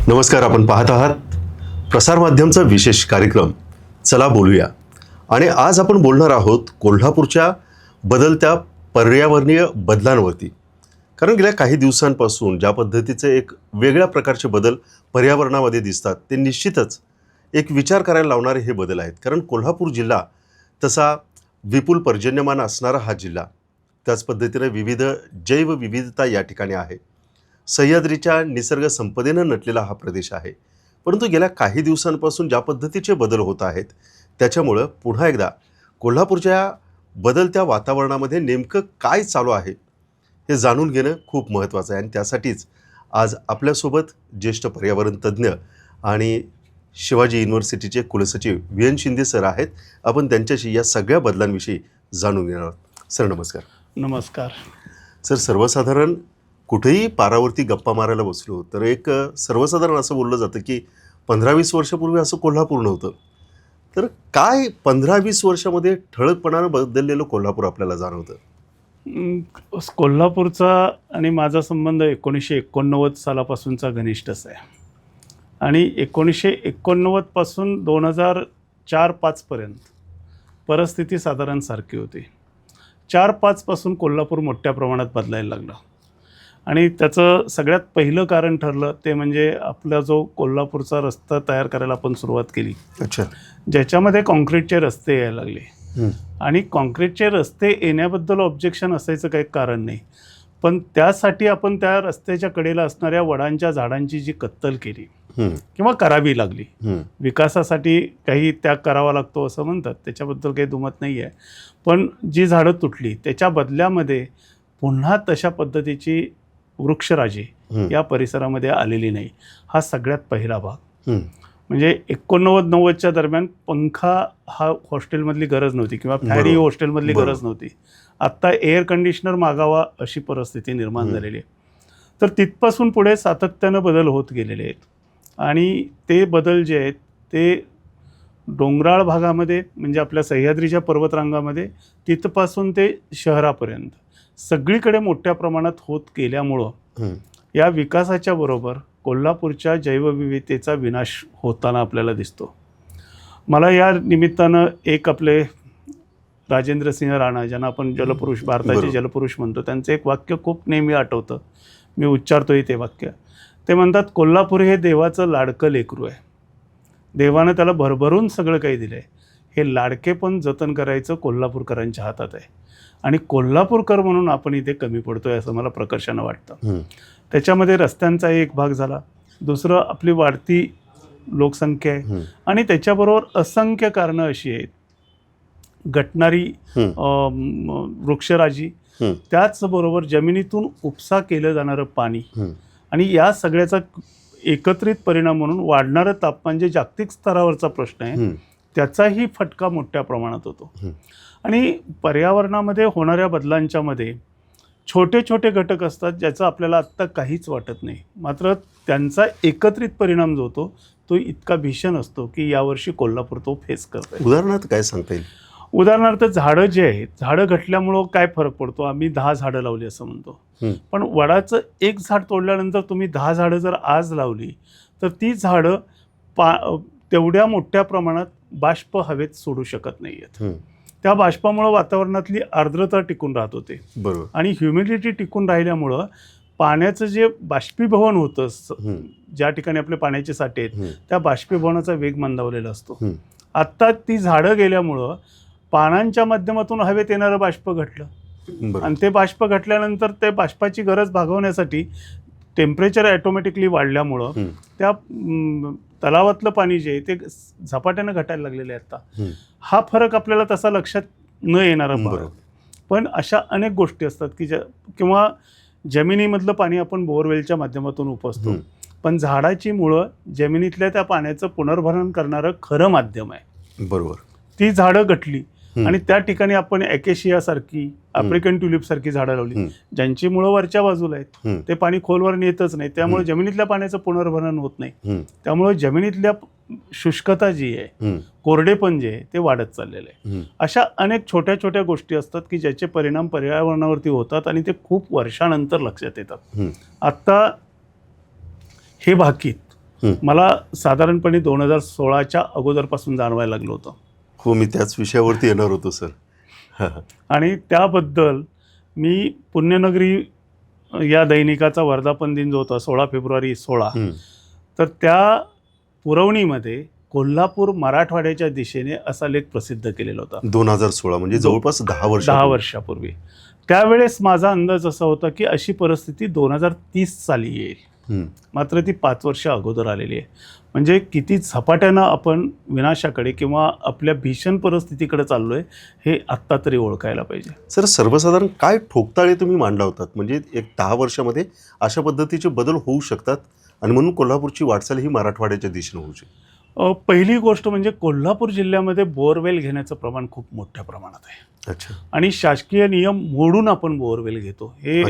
नमस्कार, आपण पाहत आहात प्रसारमाध्यमचा विशेष कार्यक्रम चला बोलूया. आणि आज आपण बोलणार आहोत कोल्हापूरच्या बदलत्या पर्यावरणीय बदलांवरती. कारण गेल्या काही दिवसांपासून ज्या पद्धतीचे एक वेगळ्या प्रकारचे बदल पर्यावरणामध्ये दिसतात ते निश्चितच एक विचार करायला लावणारे हे बदल आहेत. कारण कोल्हापूर जिल्हा तसा विपुल पर्जन्यमान असणारा हा जिल्हा, त्याच पद्धतीने विविध जैवविविधता या ठिकाणी आहे. सह्याद्रीच्या निसर्ग संपदेनं नटलेला हा प्रदेश आहे. परंतु गेल्या काही दिवसांपासून ज्या पद्धतीचे बदल होत आहेत त्याच्यामुळं पुन्हा एकदा कोल्हापूरच्या बदलत्या वातावरणामध्ये नेमकं काय चालू आहे हे जाणून घेणं खूप महत्त्वाचं आहे. आणि त्यासाठीच आज आपल्यासोबत ज्येष्ठ पर्यावरण तज्ज्ञ आणि शिवाजी युनिव्हर्सिटीचे कुलसचिव VN शिंदे सर आहेत. आपण त्यांच्याशी या सगळ्या बदलांविषयी जाणून घेणार आहोत. सर नमस्कार. नमस्कार. सर, सर्वसाधारण कुठेही पारावरती गप्पा मारायला बसलो तर एक सर्वसाधारण असं बोललं जातं की 15-20 वर्षापूर्वी असं कोल्हापूर नव्हतं. तर काय 15-20 वर्षामध्ये ठळकपणानं बदललेलं कोल्हापूर आपल्याला जाणवतं? कोल्हापूरचा आणि माझा संबंध 1989 सालापासूनचा घनिष्ठच आहे. आणि 1989 पासून 2004-05 पर्यंत परिस्थिती साधारण सारखी होती. 4-5 पासून कोल्हापूर मोठ्या प्रमाणात बदलायला लागलं. आणि त्याचं सगळ्यात पहिलं कारण ठरलं ते म्हणजे आपला जो कोल्हापूरचा रस्ता तयार करायला आपण सुरुवात केली. अच्छा. ज्याच्यामध्ये कॉन्क्रीटचे रस्ते यायला लागले. आणि कॉन्क्रीटचे रस्ते येण्याबद्दल ऑब्जेक्शन असायचं काही कारण नाही, पण त्यासाठी आपण त्या रस्त्याच्या कडेला असणाऱ्या वडांच्या झाडांची जी कत्तल केली किंवा करावी लागली, विकासासाठी काही त्याग करावा लागतो असं म्हणतात, त्याच्याबद्दल काही दुमत नाही आहे. पण जी झाडं तुटली त्याच्या बदल्यामध्ये पुन्हा तशा पद्धतीची वृक्षराजी या परिसरामध्ये आलेली नाही. हा सगळ्यात पहिला भाग. म्हणजे 89-90च्या दरम्यान पंखा हा हॉस्टेलमधली गरज नव्हती किंवा फॅन ही हॉस्टेलमधली गरज नव्हती. आत्ता एअर कंडिशनर मागावा अशी परिस्थिती निर्माण झालेली आहे. तर तिथपासून पुढे सातत्यानं बदल होत गेलेले आहेत. आणि ते बदल जे आहेत ते डोंगराळ भागामध्ये म्हणजे आपल्या सह्याद्रीच्या पर्वतरांगामध्ये तिथपासून ते शहरापर्यंत सगळीकडे मोठ्या प्रमाणात होत गेल्यामुळं या विकासाच्या बरोबर कोल्हापूरच्या जैवविविधतेचा विनाश होताना आपल्याला दिसतो. मला या निमित्तानं एक आपले राजेंद्र सिंह राणा, ज्यांना आपण जलपुरुष, भारताचे जलपुरुष म्हणतो, त्यांचं एक वाक्य खूप नेहमी आठवतं. मी उच्चारतोही ते वाक्य. ते म्हणतात, कोल्हापूर हे देवाचं लाडकं लेकरू आहे. देवानं त्याला भरभरून सगळं काही दिलं आहे. हे लाडकेपण जतन करायचं कोल्हापूरकरांच्या हातात आहे. आणि कोल्हापूरकर म्हणून आपण इथे कमी पडतोय असं मला प्रकर्षानं वाटतं. त्याच्यामध्ये रस्त्यांचा एक भाग झाला. दुसरं आपली वाढती लोकसंख्या आहे. आणि त्याच्याबरोबर असंख्य कारणं अशी आहेत. घटणारी वृक्षराजी, त्याचबरोबर जमिनीतून उपसा केलं जाणारं पाणी, आणि या सगळ्याचा एकत्रित परिणाम म्हणून वाढणारं तापमान जे जागतिक स्तरावरचा प्रश्न आहे त्याचाही फटका मोठ्या प्रमाणात होतो. आणि पर्यावरणामध्ये होणाऱ्या बदलांच्या मध्ये छोटे छोटे घटक असतात ज्याचं आपल्याला आत्ता काहीच वाटत नाही, मात्र त्यांचा एकत्रित परिणाम जो होतो तो इतका भीषण असतो की यावर्षी कोल्हापूर तो फेस करतोय. उदाहरणार्थ काय सांगता येईल? उदाहरणार्थ झाडं जे आहेत, झाडं घटल्यामुळं काय फरक पडतो? आम्ही 10 झाडं लावली असं म्हणतो, पण वडाचं एक झाड तोडल्यानंतर तुम्ही 10 झाडं जर आज लावली तर ती झाडं तेवढ्या मोठ्या प्रमाणात बाष्प हवेत सोडू शकत नाही आहेत. त्या बाष्पामुळं वातावरणातली आर्द्रता टिकून राहत होते. बरोबर. आणि ह्युमिडिटी टिकून राहिल्यामुळं पाण्याचं जे बाष्पीभवन होतं, ज्या ठिकाणी आपले पाण्याचे साठे आहेत त्या बाष्पीभवनाचा वेग मंदावलेला असतो. आत्ता ती झाडं गेल्यामुळं पानांच्या माध्यमातून हवेत येणारं बाष्प घटलं, आणि ते बाष्प घटल्यानंतर ते बाष्पाची गरज भागवण्यासाठी टेम्परेचर ॲटोमॅटिकली वाढल्यामुळं त्या तलावातलं पाणी जे आहे ते झपाट्यानं घटायला लागलेलं आहे आता. हा फरक आपल्याला तसा लक्षात न येणारा फरक. पण अशा अनेक गोष्टी असतात की किंवा जमिनीमधलं पाणी आपण बोअरवेलच्या माध्यमातून उपसतो, पण झाडाची मुळं जमिनीतल्या त्या पाण्याचं पुनर्भरण करणारं खरं माध्यम आहे. बरोबर. ती झाडं घटली आणि त्या ठिकाणी आपण ॲकेशिया सारखी, आफ्रिकन ट्युलिप सारखी झाडं लावली ज्यांची मुळं वरच्या बाजूला आहेत. ते पाणी खोलवर नेतच नाही, त्यामुळे जमिनीतल्या पाण्याचं पुनर्भरण होत नाही. त्यामुळे जमिनीतल्या शुष्कता जी आहे, कोरडेपण जे आहे ते वाढत चाललेलं आहे. अशा अनेक छोट्या छोट्या गोष्टी असतात की ज्याचे परिणाम पर्यावरणावरती होतात आणि ते खूप वर्षानंतर लक्षात येतात. आत्ता हे भाकीत मला साधारणपणे 2016च्या अगोदरपासून जाणवायला लागलं होतं. हो, मी त्याच विषयावरती येणार होतो सर. आणि त्याबद्दल मी पुण्यनगरी या दैनिकाचा वर्धापन दिन जो होता 16 फेब्रुवारी 16, तर त्या पुरवणीमध्ये कोल्हापूर मराठवाड्याच्या दिशेने असा लेख प्रसिद्ध केलेला होता 2016 म्हणजे जवळपास 10 वर्षापूर्वी. त्यावेळेस माझा अंदाज असा होता की अशी परिस्थिती 2030 साली येईल. मात्र ती 5 वर्ष अगोदर आलेली आहे. म्हणजे किती झपाट्यानं आपण विनाशाकडे किंवा आपल्या भीषण परिस्थितीकडे चाललोय हे आत्ता तरी ओळखायला पाहिजे. सर, सर्वसाधारण काय ठोकताळे तुम्ही मांडला होतात? म्हणजे एक 10 वर्षामध्ये अशा पद्धतीचे बदल होऊ शकतात आणि म्हणून कोल्हापूरची वाटचाल ही मराठवाड्याच्या दिशेने होऊ शकते. पहिली गोष्ट म्हणजे कोल्हापूर जिल्ह्यामध्ये बोअरवेल घेण्याचं प्रमाण खूप मोठ्या प्रमाणात आहे. अच्छा. आणि शासकीय नियम मोडून आपण बोअरवेल घेतो. हे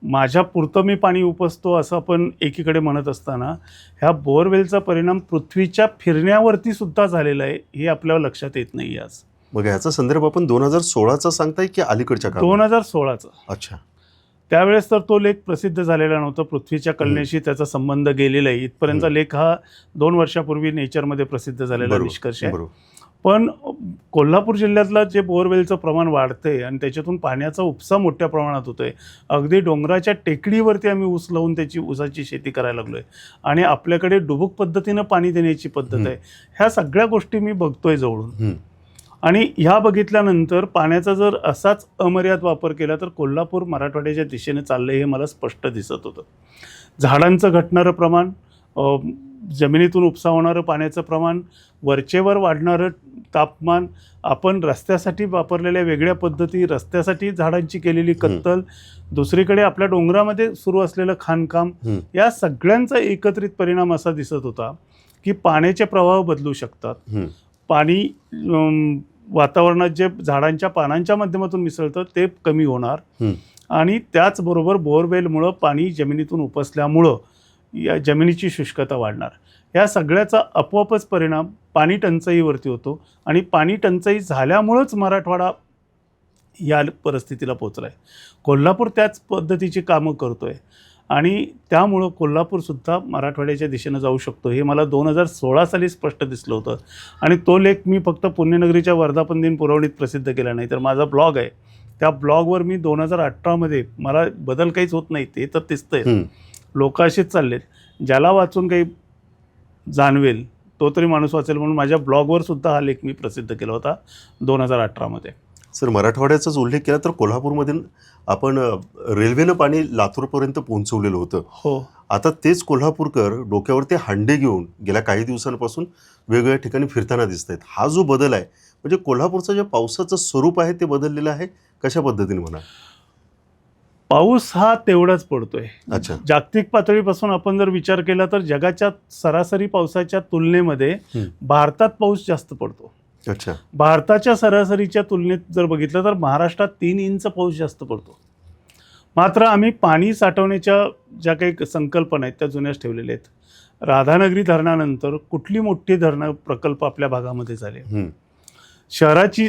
माझ्या पुरतं मी पाणी उपसतो असं आपण एकीकडे म्हणत असताना ह्या बोअरवेलचा परिणाम पृथ्वीच्या फिरण्यावरती सुद्धा झालेला आहे हे आपल्याला लक्षात येत नाही आज. मग याचा संदर्भ आपण 2016चा सांगताय की अलीकडच्या काळात? 2016चा. अच्छा. त्यावेळेस तर तो लेख प्रसिद्ध झालेला नव्हता. पृथ्वीच्या कल्पनेशी त्याचा संबंध गेलेला आहे. इथपर्यंतचा लेख हा 2 वर्षापूर्वी नेचरमध्ये प्रसिद्ध झालेला निष्कर्ष आहे. पण कोल्हापूर जिल्ह्यातलं जे बोअरवेलचं प्रमाण वाढतंय आणि त्याच्यातून पाण्याचा उपसा मोठ्या प्रमाणात होतोय. अगदी डोंगराच्या टेकडीवरती आम्ही ऊस लावून त्याची ऊसाची शेती करायला लागलोय आणि आपल्याकडे डुबुक पद्धतीनं पाणी देण्याची पद्धत आहे. ह्या सगळ्या गोष्टी मी बघतोय जवळून. आणि ह्या बघितल्यानंतर पाण्याचा जर असाच अमर्याद वापर केला तर कोल्हापूर मराठवाड्याच्या दिशेने चाललंय हे मला स्पष्ट दिसत होतं. झाडांचं घटणारं प्रमाण, जमिनीतून उपसा होणारं पाण्याचं प्रमाण, वरचेवर वाढणारं तापमान, आपण रस्त्यासाठी वापरलेल्या वेगळ्या पद्धती, रस्त्यासाठी झाडांची केलेली कत्तल, दुसरीकडे आपल्या डोंगरामध्ये सुरू असलेलं खाणकाम, या सगळ्यांचा एकत्रित परिणाम असा दिसत होता की पाण्याचे प्रवाह बदलू शकतात. पाणी वातावरणात जे झाडांच्या पानांच्या माध्यमातून मिसळतं ते कमी होणार आणि त्याचबरोबर बोअरवेलमुळं पाणी जमिनीतून उपसल्यामुळं या जमिनीची शुष्कता वाढणार. या सगळ्याचा आपोआपच परिणाम पाणी टंचाईवरती होतो आणि पाणी टंचाई झाल्यामुळंच मराठवाडा या परिस्थितीला पोचला आहे. कोल्हापूर त्याच पद्धतीची कामं करतो आहे आणि त्यामुळं कोल्हापूरसुद्धा मराठवाड्याच्या दिशेनं जाऊ शकतो हे मला 2016 साली स्पष्ट दिसलं होतं. आणि तो लेख मी फक्त पुण्यनगरीच्या वर्धापन दिन पुरवणीत प्रसिद्ध केला नाही तर माझा ब्लॉग आहे, त्या ब्लॉगवर मी 2018मध्ये मला बदल काहीच होत नाही ते तर दिसतंय. लोक असेच चाललेत. ज्याला वाचून काही जाणवेल तो तरी माणूस वाचेल म्हणून माझ्या ब्लॉगवर सुद्धा हा लेख मी प्रसिद्ध केला होता 2018मध्ये. सर, मराठवाड्याचाच उल्लेख केला तर कोल्हापूरमधील आपण रेल्वेनं पाणी लातूरपर्यंत पोहोचवलेलं होतं. हो. आता तेच कोल्हापूरकर डोक्यावरती हांडे घेऊन गेल्या काही दिवसांपासून वेगवेगळ्या ठिकाणी फिरताना दिसत आहेत. हा जो बदल आहे म्हणजे कोल्हापूरचं जे पावसाचं स्वरूप आहे ते बदललेलं आहे, कशा पद्धतीने म्हणा? पाऊस हा तेवढाच पडतोय. अच्छा. जागतिक पातळीपासून आपण जर विचार केला तर जगाच्या सरासरी पावसाच्या तुलनेमध्ये भारतात पाऊस जास्त पडतो. अच्छा. भारताच्या सरासरीच्या तुलनेत जर बघितलं तर महाराष्ट्रात 3 इंच पाऊस जास्त पडतो. मात्र आम्ही पाणी साठवण्याच्या ज्या काही संकल्पना आहेत त्या जुन्याच ठेवलेल्या आहेत. राधानगरी धरणानंतर कुठली मोठी धरणं प्रकल्प आपल्या भागामध्ये झाले? शहराची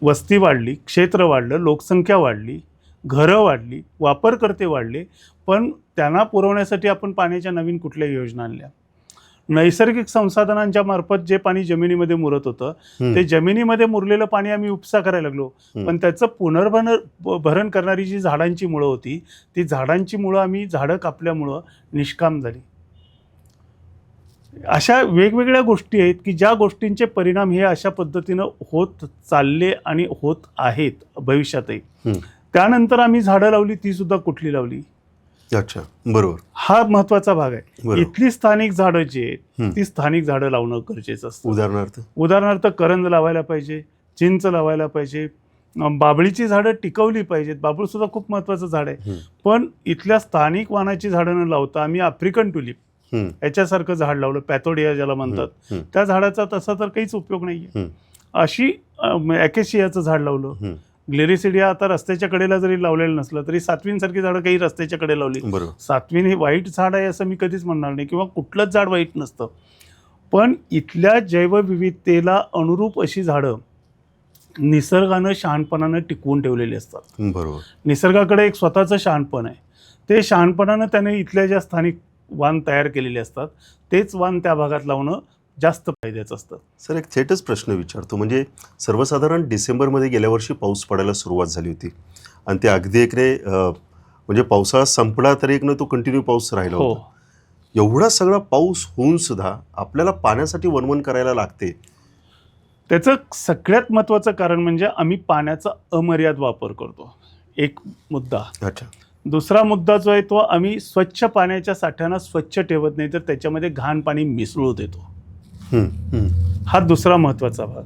वस्ती वाढली, क्षेत्र वाढलं, लोकसंख्या वाढली, घरं वाढली, वापरकर्ते वाढले, पण त्यांना पुरवण्यासाठी आपण पाण्याच्या नवीन कुठल्या योजना आणल्या? नैसर्गिक संसाधनांच्या मार्फत जे पाणी जमिनीमध्ये मुरत होतं ते जमिनीमध्ये मुरलेलं पाणी आम्ही उपसा करायला लागलो. पण त्याचं पुनर्भरण करणारी जी झाडांची मुळं होती ती झाडांची मुळं आम्ही झाडं कापल्यामुळं निष्काम झाली. अशा वेगवेगळ्या गोष्टी आहेत की ज्या गोष्टींचे परिणाम हे अशा पद्धतीनं होत चालले आणि होत आहेत भविष्यातही. त्यानंतर आम्ही झाडं लावली, ती सुद्धा कुठली लावली? अच्छा, बरोबर. हा महत्वाचा भाग आहे. इथली स्थानिक झाडं जी आहेत ती स्थानिक झाडं लावणं गरजेचं असतं. उदाहरणार्थ करंज लावायला पाहिजे, चिंच लावायला पाहिजे, बाभळीची झाडं टिकवली पाहिजेत. बाभूळ सुद्धा खूप महत्वाचं झाड आहे. पण इथल्या स्थानिक वाहनाची झाडं न लावता आम्ही आफ्रिकन ट्युलिप याच्यासारखं झाड लावलं, पॅथोडिया ज्याला म्हणतात, त्या झाडाचा तसा तर काहीच उपयोग नाहीये. अशी ॲकेशियाचं झाड लावलं. ग्लेरिसिडिया आता रस्त्याच्या कडेला जरी लावलेलं नसलं तरी सातवींसारखी झाडं काही रस्त्याच्या कडे लावली. सातवीन हे वाईट झाड आहे असं मी कधीच म्हणणार नाही किंवा कुठलंच झाड वाईट नसतं. पण इथल्या जैवविविधतेला अनुरूप अशी झाडं निसर्गानं शहाणपणानं टिकवून ठेवलेली असतात. बरोबर. निसर्गाकडे एक स्वतःचं शहाणपण आहे. ते शहाणपणानं त्याने इथल्या ज्या स्थानिक वाण तयार केलेले असतात तेच वाण त्या भागात लावणं जास्त फायद्याचं असतं. सर, एक थेटच प्रश्न विचारतो, म्हणजे सर्वसाधारण डिसेंबरमध्ये गेल्या वर्षी पाऊस पडायला सुरुवात झाली होती आणि ते अगदी म्हणजे पावसाळा संपला तरी तो कंटिन्यू पाऊस राहिला हो. होता. एवढा सगळा पाऊस होऊन सुद्धा आपल्याला पाण्यासाठी वणवण करायला लागते. त्याचं सगळ्यात महत्त्वाचं कारण म्हणजे आम्ही पाण्याचा अमर्याद वापर करतो, एक मुद्दा. अच्छा. दुसरा मुद्दा जो आहे तो आम्ही स्वच्छ पाण्याच्या साठ्यांना स्वच्छ ठेवत नाही, तर त्याच्यामध्ये घाण पाणी मिसळू देतो. हा दुसरा महत्त्वाचा भाग.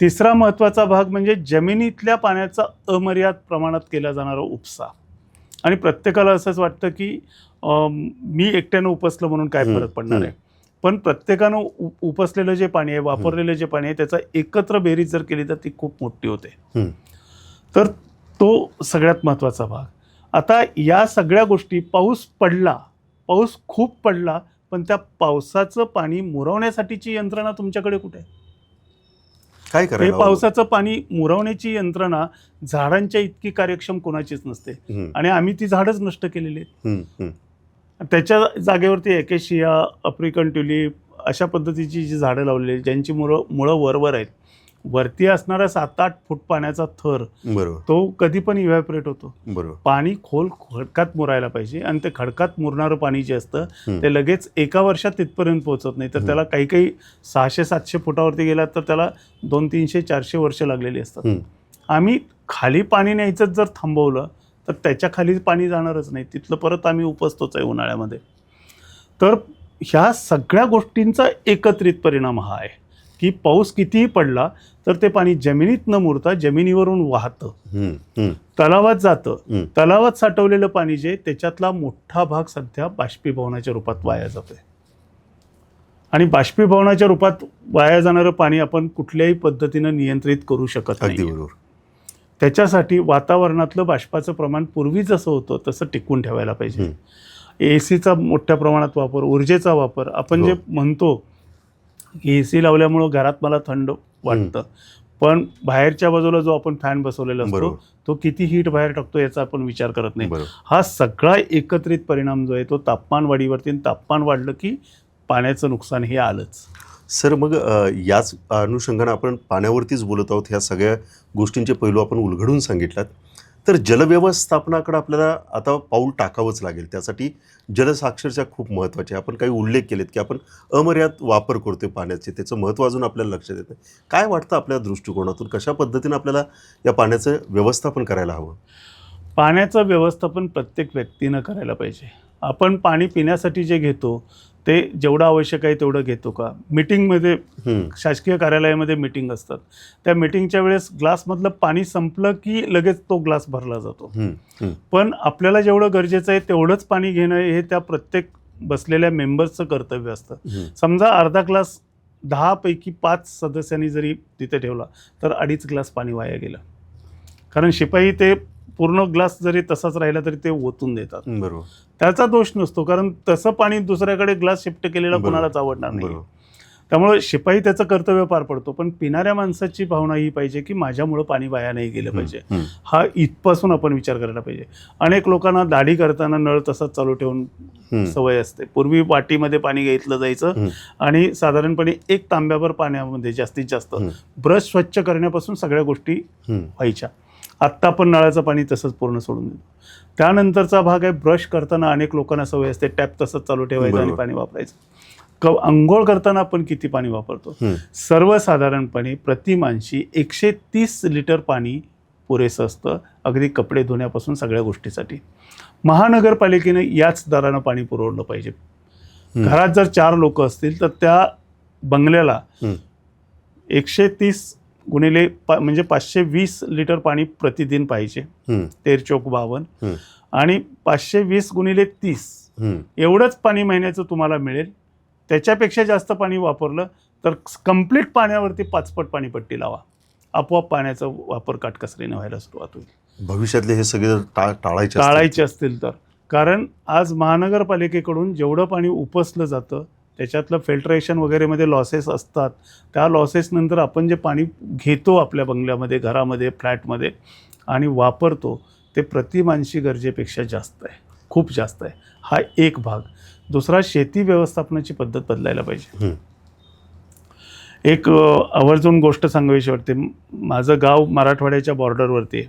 तिसरा महत्त्वाचा भाग म्हणजे जमिनीतल्या पाण्याचा अमर्याद प्रमाणात केला जाणारा उपसा. आणि प्रत्येकाला असंच वाटतं की मी एकट्यानं उपसलं म्हणून काय फरक पडणार आहे, पण प्रत्येकानं उपसलेलं जे पाणी आहे, वापरलेलं जे पाणी आहे, त्याचा एकत्र बेरीज जर केली तर ती खूप मोठी होते. तर तो सगळ्यात महत्त्वाचा भाग. आता या सगळ्या गोष्टी, पाऊस खूप पडला, पण त्या पावसाचं पाणी मुरवण्यासाठीची यंत्रणा तुमच्याकडे कुठे आहे? काय हे करायला पावसाचं पाणी मुरवण्याची यंत्रणा झाडांच्या इतकी कार्यक्षम कोणाचीच नसते, आणि आम्ही ती झाडच नष्ट केलेली आहेत. त्याच्या जागेवरती एकेशिया, आफ्रिकन ट्युलिप अशा पद्धतीची जी झाडं लावलेली आहेत, ज्यांची मुळं वरवर आहेत. वरती असणारा 7-8 फूट पाण्याचा थर, बरोबर, तो कधी पण इव्हॅपोरेट होतो. बरोबर. पाणी खोल खडकात मुरायला पाहिजे, आणि ते खडकात मुरणारं पाणी जे असतं ते लगेच एका वर्षात तिथपर्यंत पोहोचत नाही, तर त्याला काही 600-700 फुटावरती गेला तर त्याला 200-300-400 वर्ष लागलेली असतात. आम्ही खाली पाणी न्यायचं जर थांबवलं तर त्याच्या खाली पाणी जाणारच नाही, तिथलं परत आम्ही उपसतोच आहे उन्हाळ्यामध्ये. तर ह्या सगळ्या गोष्टींचा एकत्रित परिणाम हा आहे की पाऊस कितीही पडला तर ते पाणी जमिनीत न मुरता जमिनीवरून वाहतं, तलावात जातं. तलावात साठवलेलं पाणी जे, त्याच्यातला मोठा भाग सध्या बाष्पीभवनाच्या रूपात वाया जातोय. आणि बाष्पीभवनाच्या रूपात वाया जाणारं पाणी आपण कुठल्याही पद्धतीनं नियंत्रित करू शकत अगदी नाही. बरोबर. त्याच्यासाठी वातावरणातलं बाष्पाचं प्रमाण पूर्वी जसं होतं तसं टिकून ठेवायला पाहिजे. AC चा मोठ्या प्रमाणात वापर, ऊर्जेचा वापर. आपण जे म्हणतो की AC लावल्यामुळं घरात मला थंड वाटतं, पण बाहेरच्या बाजूला जो आपण फॅन बसवलेला असतो तो किती हीट बाहेर टाकतो याचा आपण विचार करत नाही. हा सगळा एकत्रित परिणाम जो आहे तो तापमान वाढीवरती, तापमान वाढलं की पाण्याचं नुकसान हे आलंच. सर, मग याच अनुषंगानं आपण पाण्यावरतीच बोलत आहोत. ह्या सगळ्या गोष्टींचे पैलू आपण उलगडून सांगितलात. तर जलव्यवस्थापनाकडे आपल्याला आता पाऊल टाकावंच लागेल. त्यासाठी जलसाक्षरता खूप महत्त्वाची आहे. आपण काही उल्लेख केलेत की आपण अमर्याद वापर करतोय पाण्याचे, त्याचं महत्त्व अजून आपल्याला लक्षात येतं. काय वाटतं आपल्या दृष्टिकोनातून, कशा पद्धतीनं आपल्याला या पाण्याचं व्यवस्थापन करायला हवं? पाण्याचं व्यवस्थापन प्रत्येक व्यक्तीनं करायला पाहिजे. आपण पाणी पिण्यासाठी जे घेतो ते जेवढं आवश्यक आहे तेवढं घेतो का? मीटिंगमध्ये, शासकीय कार्यालयामध्ये मीटिंग असतात, त्या मीटिंगच्या वेळेस ग्लासमधलं पाणी संपलं की लगेच तो ग्लास भरला जातो. पण आपल्याला जेवढं गरजेचं आहे तेवढंच पाणी घेणं हे त्या प्रत्येक बसलेल्या मेंबर्सचं कर्तव्य असतं. समजा अर्धा ग्लास 10 पैकी 5 सदस्यांनी जरी तिथे ठेवला तर 2.5 ग्लास पाणी वाया गेलं. कारण शिपाई ते पूर्ण ग्लास जरी तसाच राहिला तरी ते ओतून देतात. बरोबर. त्याचा दोष नसतो, कारण तसं पाणी दुसऱ्याकडे ग्लास शिफ्ट केलेला कोणालाच आवडणार नाही. त्यामुळे शिपाई त्याचं कर्तव्य पार पडतो, पण पिणाऱ्या माणसाची भावना ही पाहिजे की माझ्यामुळं पाणी वाया नाही गेलं पाहिजे. हा इथपासून आपण विचार करायला पाहिजे. अनेक लोकांना दाढी करताना नळ तसाच चालू ठेवून सवय असते. पूर्वी वाटीमध्ये पाणी घेतलं जायचं आणि साधारणपणे 1 तांब्याभर पाण्यामध्ये जास्तीत जास्त ब्रश स्वच्छ करण्यापासून सगळ्या गोष्टी व्हायच्या. आत्ता आपण नळाचं पाणी तसंच पूर्ण सोडून देतो. त्यानंतरचा भाग आहे ब्रश करताना अनेक लोकांना सवय असते टॅप तसंच चालू ठेवायचं आणि पाणी वापरायचं. अंघोळ करताना आपण किती पाणी वापरतो? सर्वसाधारणपणे प्रति माणशी 130 लिटर पाणी पुरेसं असतं, अगदी कपडे धुण्यापासून सगळ्या गोष्टीसाठी. महानगरपालिकेनं याच दरानं पाणी पुरवलं पाहिजे. घरात जर 4 लोक असतील तर त्या बंगल्याला 130 गुणिले म्हणजे 520 लिटर पाणी प्रतिदिन पाहिजे. 13×4=52 आणि 520 गुणिले 30 एवढंच पाणी महिन्याचं तुम्हाला मिळेल. त्याच्यापेक्षा जास्त पाणी वापरलं तर कंप्लीट पाण्यावरती 5 पट पाणीपट्टी लावा, आपोआप पाण्याचा वापर काटकसरीने व्हायला सुरुवात होईल. भविष्यातले हे सगळे टाळायचे असतील तर. कारण आज महानगरपालिकेकडून जेवढं पाणी उपसलं जातं त्याच्यातलं फिल्ट्रेशन वगैरेमध्ये लॉसेस असतात. त्या लॉसेस नंतर आपण जे पाणी घेतो आपल्या बंगल्यामध्ये, घरामध्ये, फ्लॅटमध्ये आणि वापरतो ते प्रतिमानशी गरजेपेक्षा जास्त आहे, खूप जास्त आहे. हा एक भाग. दुसरा, शेती व्यवस्थापनाची पद्धत बदलायला पाहिजे. हं. एक आवर्जून गोष्ट सांगावीशी वाटते. माझं गाव मराठवाड्याच्या बॉर्डरवरती आहे.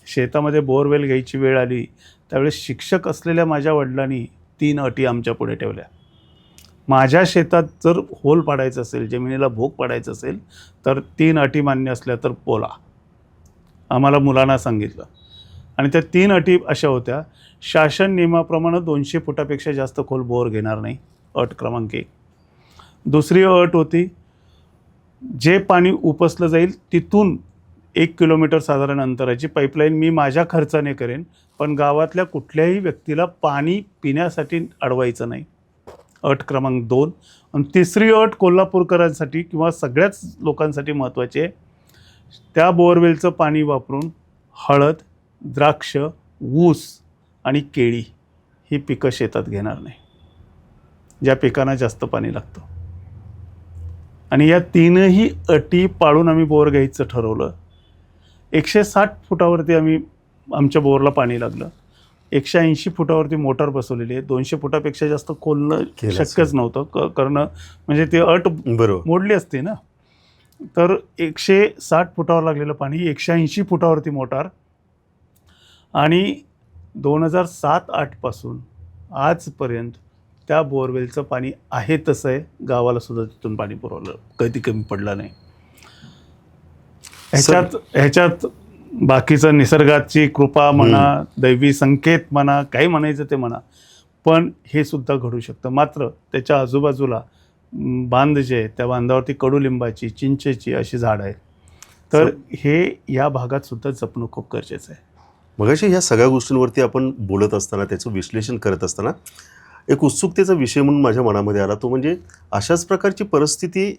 शेतामध्ये बोरवेल घ्यायची वेळ आली त्यावेळेस शिक्षक असलेल्या माझ्या वडिलांनी 3 अटी आमच्या पुढे ठेवल्या. माझ्या शेतात जर होल पाडायचं असेल, जमिनीला भोग पाडायचं असेल, तर 3 अटी मान्य असल्या तर बोला. आम्हाला मुलांना सांगितलं. आणि त्या 3 अटी अशा होत्या. शासन नियमाप्रमाणे 200 फुटापेक्षा जास्त खोल बोर घेणार नाही, अट क्रमांक 1. दुसरी अट होती, जे पाणी उपसलं जाईल तिथून 1 किलोमीटर साधारण अंतराची पाईपलाईन मी माझ्या खर्चाने करेन, पण गावातल्या कुठल्याही व्यक्तीला पाणी पिण्यासाठी अडवायचं नाही, अट क्रमांक 2. आणि तिसरी अट कोल्हापूरकरांसाठी किंवा सगळ्याच लोकांसाठी महत्त्वाची आहे. त्या बोअरवेलचं पाणी वापरून हळद, द्राक्ष, ऊस आणि केळी ही पिकं शेतात घेणार नाही, ज्या पिकांना जास्त पाणी लागतं. आणि या 3ही अटी पाळून आम्ही बोर घ्यायचं ठरवलं. 160 फुटावरती आमच्या बोरला पाणी लागलं. 180 फुटावरती मोटार बसवलेली आहे. 200 फुटापेक्षा जास्त खोलणं शक्यच नव्हतं करणं, म्हणजे ती अट बरोबर मोडली असते ना. तर 160 फुटावर लागलेलं पाणी, 180 फुटावरती मोटार. आणि 2007-08 पासून आजपर्यंत त्या बोअरवेलचं पाणी आहे तसं आहे. गावाला सुद्धा तिथून पाणी पुरवलं, कधी कमी पडलं नाही. ह्याच्यात बाकीचं निसर्गाची कृपा म्हणा, दैवी संकेत म्हणा, काही म्हणायचं ते म्हणा, पण हे सुद्धा घडू शकतं. मात्र त्याच्या आजूबाजूला बांध जे आहे, त्या बांधावरती कडुलिंबाची, चिंचेची अशी झाडं आहेत. तर हे या भागात सुद्धा जपणं खूप गरजेचं आहे. मगाशी ह्या सगळ्या गोष्टींवरती आपण बोलत असताना, त्याचं विश्लेषण करत असताना एक उत्सुकतेचा विषय म्हणून माझ्या मनामध्ये आला. तो म्हणजे अशाच प्रकारची परिस्थिती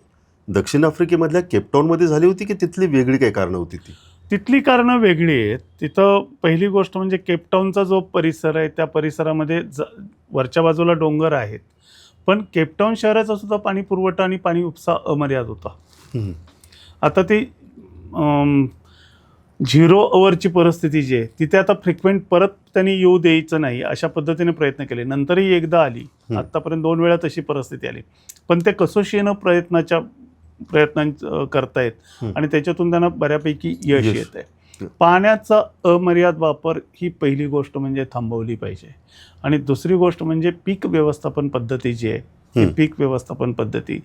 दक्षिण आफ्रिकेमधल्या केपटाऊनमध्ये झाली होती की तिथली वेगळी काही कारणं होती? तिथली कारणं वेगळी आहेत. तिथं पहिली गोष्ट म्हणजे केपटाऊनचा जो परिसर आहे, त्या परिसरामध्ये वरच्या बाजूला डोंगर आहेत, पण केपटाऊन शहराचा सुद्धा पाणी पुरवठा आणि पाणी उपसा अमर्याद होता. आता ती 0 अवरची परिस्थिती जी आहे तिथे आता फ्रिक्वेंट परत त्यांनी येऊ द्यायचं नाही अशा पद्धतीने प्रयत्न केले. नंतरही एकदा आली, आत्तापर्यंत 2 वेळा तशी परिस्थिती आली, पण ते कसोशीनं प्रयत्न करतायत आणि त्याच्यातून त्यांना बऱ्यापैकी यश येत आहे. पाण्याचा अमर्याद वापर ही पहिली गोष्ट म्हणजे थांबवली पाहिजे. आणि दुसरी गोष्ट म्हणजे पीक व्यवस्थापन पद्धती जी आहे, ही पीक व्यवस्थापन पद्धती.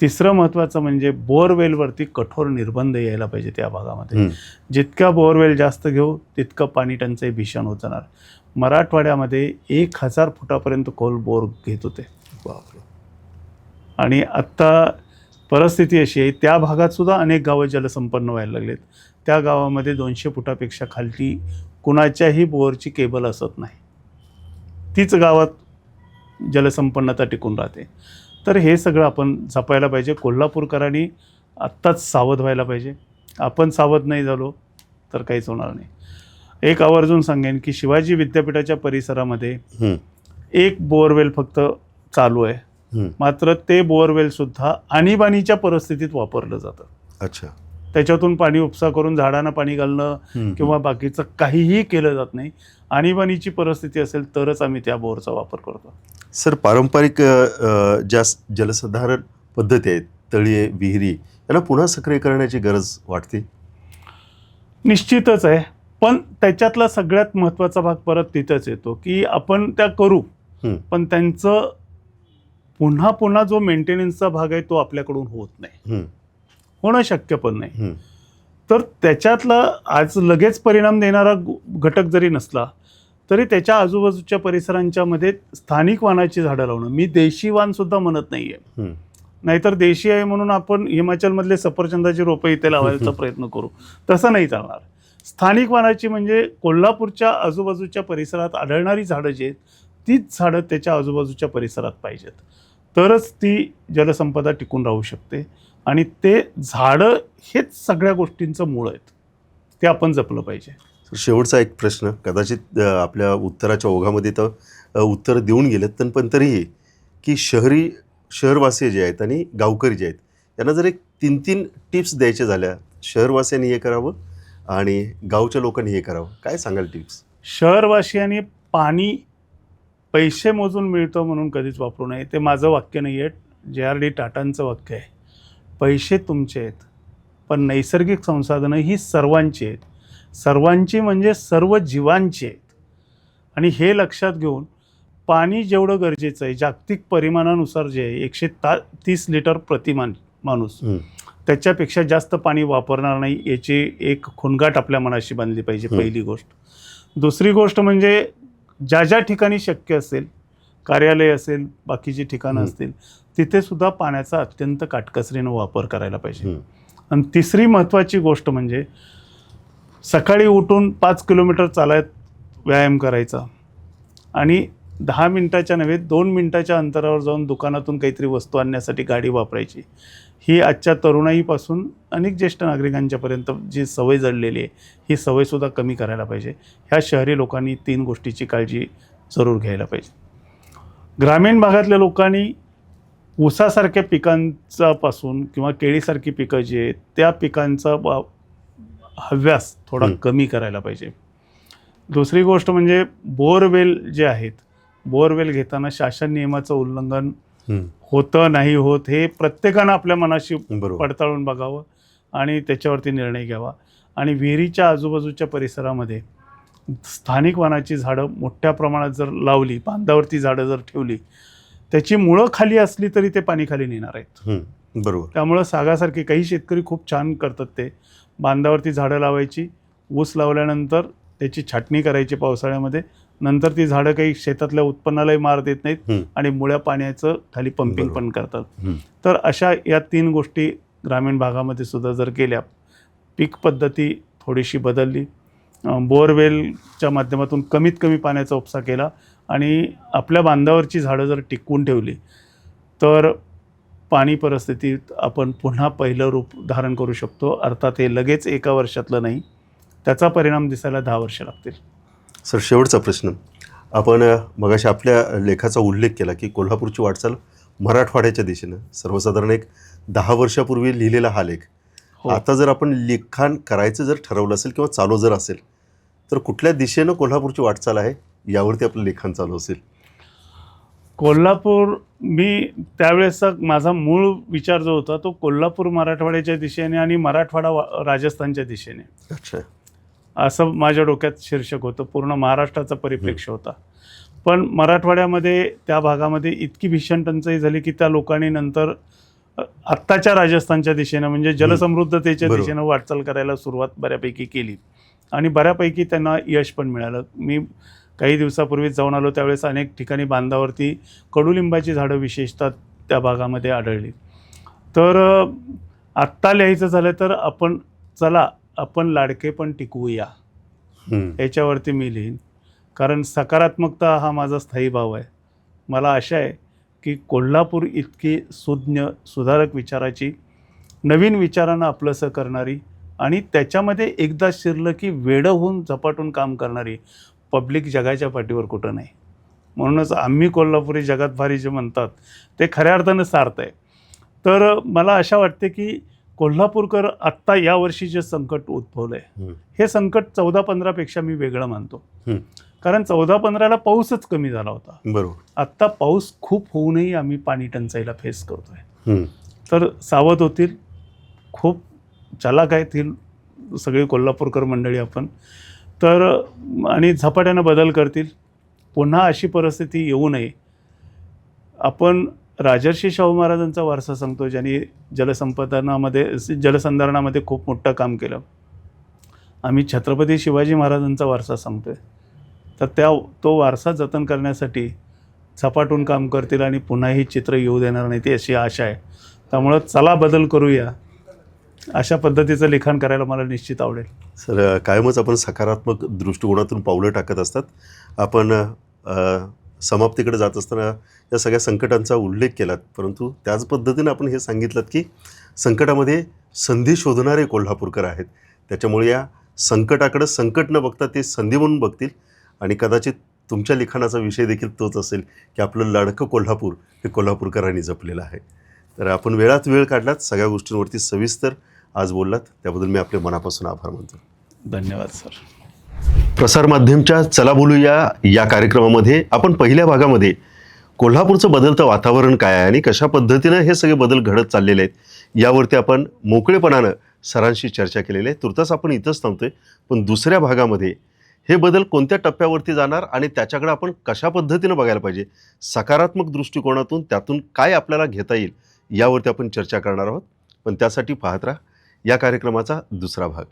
तिसरं महत्त्वाचं म्हणजे बोअरवेलवरती कठोर निर्बंध यायला पाहिजे त्या भागामध्ये. जितका बोअरवेल जास्त घेऊ तितकं पाणी टंचाई भीषण होत जाणार. मराठवाड्यामध्ये 1000 फुटापर्यंत खोल बोर घेत होते. आणि आत्ता परिस्थिती अशी आहे, त्या भागात सुद्धा अनेक गावं जलसंपन्न व्हायला लागलेत. त्या गावामध्ये 200 फुटापेक्षा खालती कुणाच्याही बोअरची केबल असत नाही. तीच गावात जलसंपन्नता टिकून राहते. तर हे सगळं आपण जपायला पाहिजे. कोल्हापूरकरांनी आत्ताच सावध व्हायला पाहिजे. आपण सावध नाही झालो तर काहीच होणार नाही. एक आवर्जून सांगेन की शिवाजी विद्यापीठाच्या परिसरामध्ये एक बोअरवेल फक्त चालू आहे, मात्र ते बोअरवेल सुद्धा आणीबाणीच्या परिस्थितीत वापरलं जातं. अच्छा. त्याच्यातून पाणी उपसा करून झाडांना पाणी घालणं किंवा बाकीचं काहीही केलं जात नाही. आणीबाणीची परिस्थिती असेल तरच आम्ही त्या बोरचा वापर करतो. सर, पारंपरिक ज्या जलसंधारण पद्धती आहेत, तळी, विहिरी, यांना पुन्हा सक्रिय करण्याची गरज वाटते? निश्चितच आहे, पण त्याच्यातला सगळ्यात महत्त्वाचा भाग परत तिथंच येतो की आपण त्या करू, पण त्यांचं पुन्हा पुन्हा जो मेंटेनन्सचा भाग आहे तो आपल्याकडून होत नाही, होणं शक्य पण नाही. तर त्याच्यातला आज लगेच परिणाम देणारा घटक जरी नसला तरी त्याच्या आजूबाजूच्या परिसरांच्या मध्ये स्थानिक वानाची झाडं लावणं. मी देशी वान सुद्धा म्हणत नाही आहे, नाहीतर देशी आहे म्हणून आपण हिमाचलमधले सफरचंदाची रोपं इथे लावायचा प्रयत्न करू, तसं नाही चालणार. स्थानिक वानाची म्हणजे कोल्हापूरच्या आजूबाजूच्या परिसरात आढळणारी झाडं जी आहेत तीच झाडं त्याच्या आजूबाजूच्या परिसरात पाहिजेत, तरच ती जलसंपदा टिकून राहू शकते. आणि ते झाडं हेच सगळ्या गोष्टींचं मूळ आहेत, ते आपण जपलं पाहिजे. शेवटचा एक प्रश्न, कदाचित आपल्या उत्तराच्या ओघामध्ये तर उत्तर देऊन गेलेत, पण तरीही की शहरवासी जे आहेत आणि गावकरी जे आहेत यांना जर एक 3 टिप्स द्यायच्या झाल्या, शहरवासियांनी हे करावं आणि गावच्या लोकांनी हे करावं, काय सांगाल टिप्स? शहरवासियांनी पाणी पैसे मोजून मिळतं म्हणून कधीच वापरू नये. ते माझं वाक्य नाही आहे, JRD टाटांचं वाक्य आहे. पैसे तुमचे आहेत, पण नैसर्गिक संसाधनं ही सर्वांची आहेत. सर्वांची म्हणजे सर्व जीवांची आहेत. आणि हे लक्षात घेऊन पाणी जेवढं गरजेचं आहे, जागतिक परिमाणानुसार जे आहे 130 लिटर माणूस, त्याच्यापेक्षा जास्त पाणी वापरणार नाही, याची एक खुणगाट आपल्या मनाशी बांधली पाहिजे, पहिली गोष्ट. दुसरी गोष्ट म्हणजे ज्या ज्या ठिकाणी शक्य असेल, कार्यालय असेल, बाकीची ठिकाणं असतील, तिथे सुद्धा पाण्याचा अत्यंत काटकसरीनं वापर करायला पाहिजे. आणि तिसरी महत्त्वाची गोष्ट म्हणजे सकाळी उठून 5 किलोमीटर चालत व्यायाम करायचा आणि 10 मिनिटाच्या नव्हे 2 मिनिटाच्या अंतरावर जाऊन दुकानातून काहीतरी वस्तू आणण्यासाठी गाडी वापरायची. ही आजच्या तरुणाईपासून अनेक ज्येष्ठ नागरिकांच्यापर्यंत जी सवय जडलेली आहे, ही सवयसुद्धा कमी करायला पाहिजे. ह्या शहरी लोकांनी 3 गोष्टीची काळजी जरूर घ्यायला पाहिजे. ग्रामीण भागातल्या लोकांनी ऊसासारख्या पिकांचापासून किंवा केळीसारखी पिकं जी आहेत त्या पिकांचा हव्यास थोडा कमी करायला पाहिजे. दुसरी गोष्ट म्हणजे बोरवेल जे आहेत, बोरवेल घेताना शासन नियमाचं उल्लंघन होतं नाही होत हे प्रत्येकानं आपल्या मनाशी पडताळून बघावं आणि त्याच्यावरती निर्णय घ्यावा. आणि विहिरीच्या आजूबाजूच्या परिसरामध्ये स्थानिक वनाची झाडं मोठ्या प्रमाणात जर लावली, बांधावरती झाडं जर ठेवली, त्याची मुळं खाली असली तरी ते पाणी खाली नेणार आहेत. बरोबर. त्यामुळं सागासारखे काही शेतकरी खूप छान करतात. ते बांधावरती झाडं लावायची, ऊस लावल्यानंतर त्याची छाटणी करायची पावसाळ्यामध्ये, नंतर ती झाडं काही शेतातल्या उत्पन्नालाही मार देत नाहीत आणि मुळ्या पाण्याचं खाली पंपिंग पण करतात. तर अशा या 3 गोष्टी ग्रामीण भागामध्ये सुद्धा जर केल्या, पीक पद्धती थोडीशी बदलली, बोअरवेलच्या माध्यमातून कमीत कमी पाण्याचा उपसा केला आणि आपल्या बांधावरची झाडं जर टिकवून ठेवली, तर पाणी परिस्थितीत आपण पुन्हा पहिलं रूप धारण करू शकतो. अर्थात हे लगेच एका वर्षातलं नाही, त्याचा परिणाम दिसायला 10 वर्ष लागतील. सर, शेवटचा प्रश्न. आपण मगाशी आपल्या लेखाचा उल्लेख केला की कोल्हापूरची वाटचाल मराठवाड्याच्या दिशेनं, सर्वसाधारण एक 10 वर्षापूर्वी लिहिलेला हा लेख. आता जर आपण लिखाण करायचं जर ठरवलं असेल किंवा चालू जर असेल, तर कुठल्या दिशेनं कोल्हापूरची वाटचाल आहे यावरती आपलं लिखाण चालू असेल? कोल्हापूर, मी त्यावेळेसचा माझा मूळ विचार जो होता तो कोल्हापूर मराठवाड्याच्या दिशेने आणि मराठवाडा राजस्थानच्या दिशेने, अच्छा, असं माझ्या डोक्यात शीर्षक होतं. पूर्ण महाराष्ट्राचा परिप्रेक्ष्य होता. पण मराठवाड्यामध्ये त्या भागामध्ये इतकी भीषण टंचाई झाली की त्या लोकांनी नंतर आत्ताच्या राजस्थानच्या दिशेनं म्हणजे जलसमृद्धतेच्या दिशेनं वाटचाल करायला सुरुवात बऱ्यापैकी केली आणि बऱ्यापैकी त्यांना यश पण मिळालं. मी काही दिवसापूर्वीच जाऊन आलो, त्यावेळेस अनेक ठिकाणी बांधावरती कडुलिंबाची झाडं विशेषतः त्या भागामध्ये आढळली. तर आत्ता लिहायचं झालं तर आपण लाडके पण टिकवूया याच्यावरती मी लिहीन. कारण सकारात्मकता हा माझा स्थायी भाव आहे. मला आशा आहे की कोल्हापूर इतकी सुज्ञ, सुधारक विचाराची, नवीन विचारांना आपलंसं करणारी आणि त्याच्यामध्ये एकदा शिरलं की वेडं होऊन झपाटून काम करणारी पब्लिक जगाच्या पाठीवर कुठं नाही. म्हणूनच आम्ही कोल्हापुरी जगात भारी जे म्हणतात ते खऱ्या अर्थानं सार्थ आहे. तर मला आशा वाटते की कोल्हापूरकर आत्ता यावर्षी जे संकट उद्भवलं आहे, हे संकट 14-15 पेक्षा मी वेगळं मानतो. कारण 14-15ला पाऊसच कमी झाला होता. बरोबर. आत्ता पाऊस खूप होऊनही आम्ही पाणी टंचाईला फेस करतोय. तर सावध होतील, खूप चालाक आहेत सगळी कोल्हापूरकर मंडळी आपण, तर आणि झपाट्यानं बदल करतील. पुन्हा अशी परिस्थिती येऊ नये. आपण राजर्षी शाहू महाराजांचा वारसा सांगतो, ज्यांनी जलसंधारणामध्ये खूप मोठं काम केलं. आम्ही छत्रपती शिवाजी महाराजांचा वारसा सांगतोय. तर तो वारसा जतन करण्यासाठी झपाटून काम करतील आणि पुन्हा ही चित्र येऊ देणार नाही, ती अशी आशा आहे. त्यामुळं चला बदल करूया, अशा पद्धतीचं लिखाण करायला मला निश्चित आवडेल. सर, कायमच आपण सकारात्मक दृष्टिकोनातून पावलं टाकत असतात. आपण समाप्तीकडे जात असताना या सगळ्या संकटांचा उल्लेख केलात, परंतु त्याच पद्धतीनं आपण हे सांगितलं की संकटामध्ये संधी शोधणारे कोल्हापूरकर आहेत. त्याच्यामुळे या संकटाकडे संकट न बघता ते संधी म्हणून बघतील आणि कदाचित तुमच्या लिखाणाचा विषय देखील तोच असेल की आपलं लाडकं कोल्हापूर हे कोल्हापूरकरांनी जपलेलं आहे. तर आपण वेळात वेळ काढलात, सगळ्या गोष्टींवरती सविस्तर आज बोललात, त्याबद्दल मी आपले मनापासून आभार मानतो. धन्यवाद सर. प्रसारमाध्यमच्या चला बोलूया या कार्यक्रमामध्ये आपण पहिल्या भागामध्ये कोल्हापूरचं बदलतं वातावरण काय आहे आणि कशा पद्धतीनं हे सगळे बदल घडत चाललेले आहेत यावरती आपण मोकळेपणानं सरांशी चर्चा केलेली आहे. तुर्तास आपण इथंच थांबतोय, पण दुसऱ्या भागामध्ये हे बदल कोणत्या टप्प्यावरती जाणार आणि त्याच्याकडे आपण कशा पद्धतीनं बघायला पाहिजे, सकारात्मक दृष्टिकोनातून त्यातून काय आपल्याला घेता येईल यावरती आपण चर्चा करणार आहोत. पण त्यासाठी पाहत राहा या कार्यक्रमाचा दुसरा भाग.